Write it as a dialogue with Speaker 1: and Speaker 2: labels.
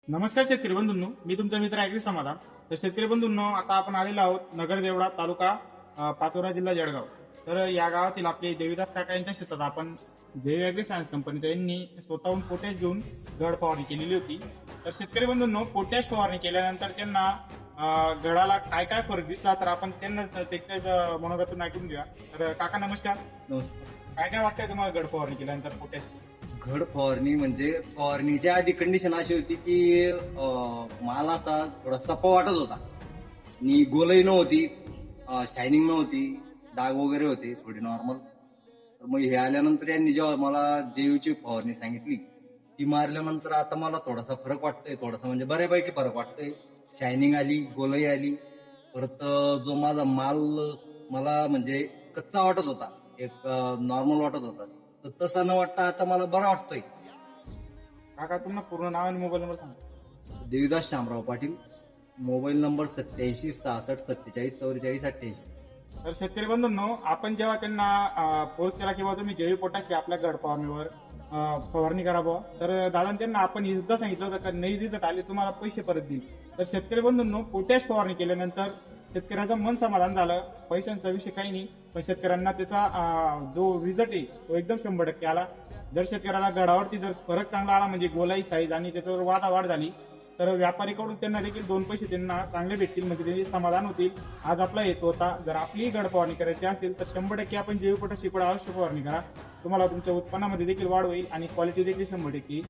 Speaker 1: नमस्कार शेतकरी बंधूंनो, मी तुमचा मित्र ॲग्री समाधान. तर शेतकरी बंधूंनो, आता आपण आलेलो आहोत नगरदेवळा तालुका पाचोरा जिल्हा जळगाव. तर या गावातील आपले देवीदास काका यांच्या शेतात आपण देवी ॲग्री सायन्स कंपनीच्या यांनी स्वतःहून पोटॅश घेऊन गड फवारणी केलेली होती. तर शेतकरी बंधूंनो, पोटॅश फवारणी केल्यानंतर त्यांना गडाला काय काय फरक दिसला तर आपण त्यांना त्याच्या मनोगतून ऐकून घेऊया. तर काका नमस्कार.
Speaker 2: नमस्कार.
Speaker 1: काय काय वाटतंय तुम्हाला गड फवारणी केल्यानंतर पोटॅश?
Speaker 2: घड फवारणी म्हणजे फवारणीच्या आधी कंडिशन अशी होती की माल असा थोडा सपा वाटत होता आणि गोलही नव्हती, शायनिंग नव्हती, डाग वगैरे होते थोडे नॉर्मल. तर मग हे आल्यानंतर यांनी जेव्हा मला जेयूची फवारणी सांगितली ती मारल्यानंतर आता मला थोडासा फरक वाटतोय, थोडासा म्हणजे बऱ्यापैकी फरक वाटतोय. शायनिंग आली, गोलही आली. परत जो माझा माल मला म्हणजे कच्चा वाटत होता, एक नॉर्मल वाटत होता, तर तसा न वाटता आता मला बरा वाटतोय.
Speaker 1: काका तुमचं पूर्ण नाव आणि मोबाईल नंबर सांगा.
Speaker 2: Devidas Shamrao Patil, mobile number 87 66 47 44 88.
Speaker 1: तर शेतकरी बंधूंनो, आपण जेव्हा त्यांना फोर्स केला किंवा तुम्ही जैविक पोटॅश आपल्या गड फवारणीवर फवारणी करावं, तर दादा त्यांना आपण सुद्धा सांगितलं होतं का नाही रिझल्ट आले तुम्हाला पैसे परत देईल. तर शेतकरी बंधूंनो, पोटॅश फवारणी केल्यानंतर शेतकऱ्याचं मन समाधान झालं. पैशांचा विषय काही नाही, पण शेतकऱ्यांना त्याचा जो रिझल्ट आहे तो एकदम 100% आला. जर शेतकऱ्याला गडावरती जर फरक चांगला आला म्हणजे गोलाई साईज आणि त्याच्यावर वाढ झाली तर व्यापारीकडून त्यांना देखील 2 पैसे त्यांना चांगले भेटतील, म्हणजे त्यांचे समाधान होतील. आज आपला हेतू होता, जर आपली गड फवारणी करायची असेल तर 100% आपण जैविक पोटॅश अवश्य फवारणी करा. तुम्हाला तुमच्या उत्पन्नामध्ये देखील वाढ होईल आणि क्वालिटी देखील 100%